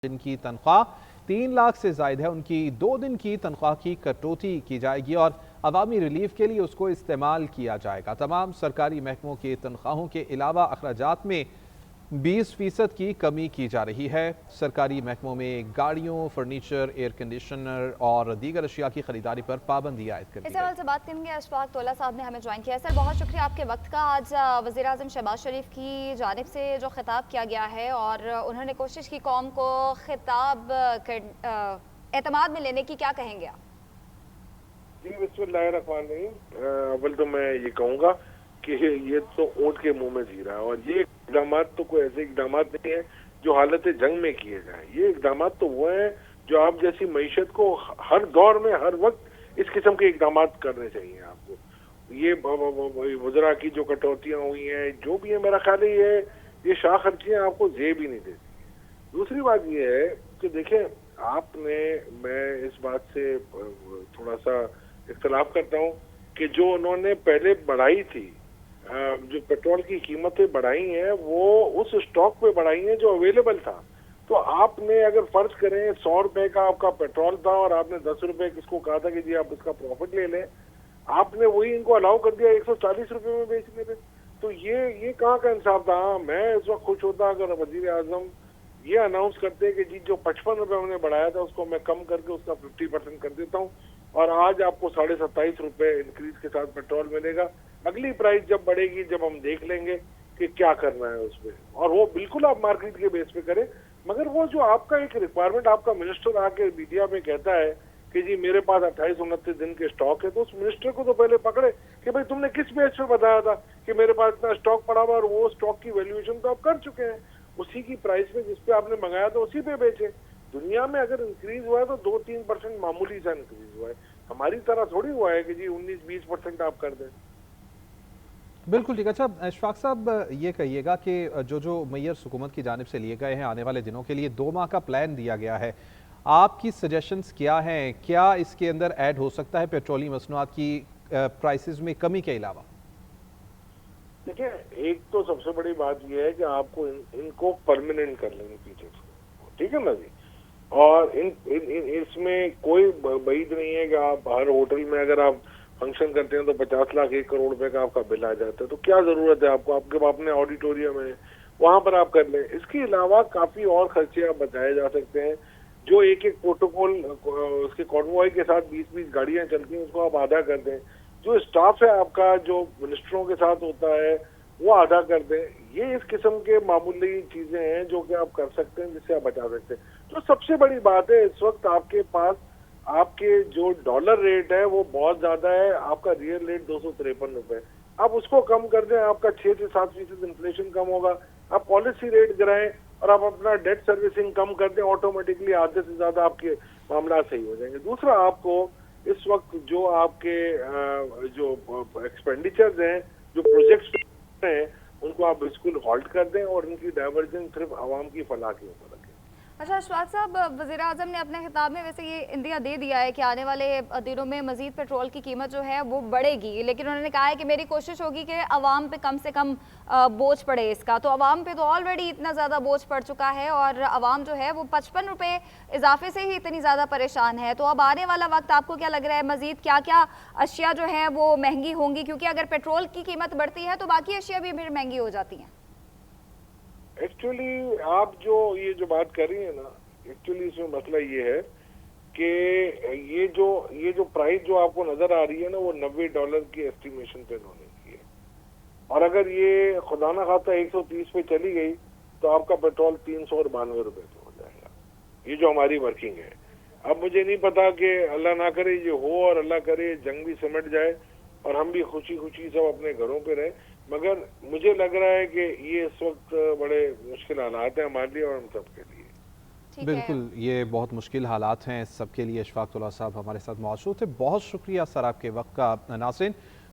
जिनकी तनख्वाह 3 लाख से जायद है, उनकी 2 दिन की तनख्वाह की कटौती की जाएगी और अवामी रिलीफ के लिए उसको इस्तेमाल किया जाएगा। तमाम सरकारी महकमों की तनख्वाहों के अलावा अखराजात में 20% की कमी की जा रही है। सरकारी महकमों में गाड़ियों, फर्नीचर, एयर कंडीशनर और दीगर अशिया की खरीदारी पर पाबंदी आयद कर दी इस गई। हवाले से बात करेंगे। अशफाक तोला साहब ने हमें ज्वाइन किया है। सर, बहुत शुक्रिया आपके वक्त का। आज वज़ीर आज़म शहबाज शरीफ की जानिब से जो खिताब किया गया है और उन्होंने कोशिश की कौम को खिताब एतमाद में लेने की, क्या कहेंगे आप? जी बिस्मिल्लाहिर्रहमानिर्रहीम। अव्वल तो मैं ये कहूँगा कि ये तो ऊँट के मुंह में जी रहा है, और ये इकदाम तो कोई ऐसे इकदाम नहीं है जो हालत जंग में किए जाए। ये इकदाम तो वो है जो आप जैसी मईशत को हर दौर में हर वक्त इस किस्म के इकदाम करने चाहिए आपको। ये वज़रा की जो कटौतियाँ हुई हैं, जो भी है, मेरा ख्याल है ये शाह खर्चियाँ आपको जेब ही नहीं देती। दूसरी बात ये है कि देखें, आपने, मैं इस बात से थोड़ा सा इख्तलाफ करता हूँ कि जो उन्होंने पहले बढ़ाई थी, जो पेट्रोल की कीमतें बढ़ाई हैं, वो उस स्टॉक पे बढ़ाई हैं जो अवेलेबल था। तो आपने अगर फर्ज करें 100 रुपए का आपका पेट्रोल था और आपने 10 रुपए किसको कहा था कि जी आप इसका प्रॉफिट ले लें, आपने वही इनको अलाउ कर दिया 140 रुपए में बेचने पे। तो ये कहाँ का इंसाफ था? मैं इस वक्त खुश होता अगर वजीर आजम ये अनाउंस करते हैं कि जी जो 55 रुपए हमने बढ़ाया था उसको मैं कम करके उसका 50% कर देता हूँ और आज आपको 27.5 रुपए इंक्रीज के साथ पेट्रोल मिलेगा। अगली प्राइस जब बढ़ेगी, जब हम देख लेंगे कि क्या करना है उसमें, और वो बिल्कुल आप मार्केट के बेस पे करें। मगर वो जो आपका एक रिक्वायरमेंट, आपका मिनिस्टर आके मीडिया में कहता है कि जी मेरे पास 28-29 दिन के स्टॉक है, तो उस मिनिस्टर को तो पहले पकड़े कि भाई तुमने किस बेस पे बताया था कि मेरे पास इतना स्टॉक पड़ा हुआ, और वो स्टॉक की वैल्यूएशन तो आप कर चुके हैं उसी की प्राइस पे जिस पे आपने मंगाया था उसी पे बेचे। दुनिया में अगर इंक्रीज हुआ है तो 2-3% मामूली सा इंक्रीज हुआ है, हमारी तरह थोड़ी हुआ है कि जी 19-20% आप कर दें। बिल्कुल ठीक। अच्छा अशफाक साहब, ये कहिएगा कि जो मैयर हुकूमत की जानिब से लिए गए हैं आने वाले दिनों के लिए 2 माह का प्लान दिया गया है, आपकी सजेशंस क्या हैं? क्या इसके अंदर ऐड हो सकता है पेट्रोलियम मसनूआत की प्राइसेस में कमी के अलावा? देखिए, एक तो सबसे बड़ी बात यह है कि आपको इनको परमानेंट कर लेंगे पीछे से, ठीक है ना जी। और इसमें कोई बईद नहीं है कि आप हर होटल में अगर आप फंक्शन करते हैं तो 50 लाख 1 करोड़ रुपए का आपका बिल आ जाता है। तो क्या जरूरत है आपको? आपके अपने ऑडिटोरियम है, वहां पर आप कर लें। इसके अलावा काफी और खर्चे आप बचाए जा सकते हैं। जो एक प्रोटोकॉल उसके कॉन्वॉय के साथ 20-20 गाड़ियां चलती हैं, उसको आप आधा कर दें। जो स्टाफ है आपका, जो मिनिस्टरों के साथ होता है, वो आधा कर दें। ये इस किस्म के मामूली चीजें हैं जो कि आप कर सकते हैं, जिससे आप बचा सकते हैं। तो सबसे बड़ी बात है, इस वक्त आपके पास आपके जो डॉलर रेट है वो बहुत ज्यादा है, आपका रियल रेट 253 रुपए। आप उसको कम कर दें, आपका 6 से 7% इन्फ्लेशन कम होगा। आप पॉलिसी रेट गिराएं और आप अपना डेट सर्विसिंग कम कर दें, ऑटोमेटिकली आधे से ज्यादा आपके मामला सही हो जाएंगे। दूसरा, आपको इस वक्त जो आपके जो एक्सपेंडिचर्स हैं, जो प्रोजेक्ट्स हैं, उनको आप बिल्कुल हॉल्ट कर दें और इनकी डाइवर्जेंस सिर्फ आवाम की फलाह के ऊपर रखें। अच्छा अशफाक साहब, वज़ीर आज़म ने अपने खिताब में वैसे ये इंदिया दे दिया है कि आने वाले दिनों में मज़ीद पेट्रोल की कीमत जो है वो बढ़ेगी, लेकिन उन्होंने कहा है कि मेरी कोशिश होगी कि आवाम पे कम से कम बोझ पड़े इसका। तो आवाम पे तो ऑलरेडी इतना ज़्यादा बोझ पड़ चुका है और आवाम जो है वो 55 रुपये इजाफे से ही इतनी ज़्यादा परेशान है। तो अब आने वाला वक्त आपको क्या लग रहा है, मज़ीद क्या क्या अशिया जो है वो महंगी होंगी? क्योंकि अगर पेट्रोल की कीमत बढ़ती है तो बाकी अशिया भी फिर महंगी हो जाती हैं। एक्चुअली आप ये जो बात कर रही है ना, एक्चुअली इसमें मसला ये है कि ये जो प्राइस जो आपको नजर आ रही है ना, वो $90 की एस्टिमेशन पे इन्होंने की है। और अगर ये खुदा ना खास्ता 130 पे चली गई तो आपका पेट्रोल 392 रुपए पे हो जाएगा। ये जो हमारी वर्किंग है, अब मुझे नहीं पता कि अल्लाह ना करे ये हो और अल्लाह करे जंग भी सिमट जाए और हम भी खुशी खुशी सब अपने घरों पे रहें, मगर मुझे लग रहा है कि ये इस वक्त बड़े मुश्किल हालात हैं हमारे लिए और हम सबके लिए। बिल्कुल, ये बहुत मुश्किल हालात हैं सबके लिए। अशफाक तोला साहब हमारे साथ मौजूद थे। बहुत शुक्रिया सर आपके वक्त का। नाज़रीन,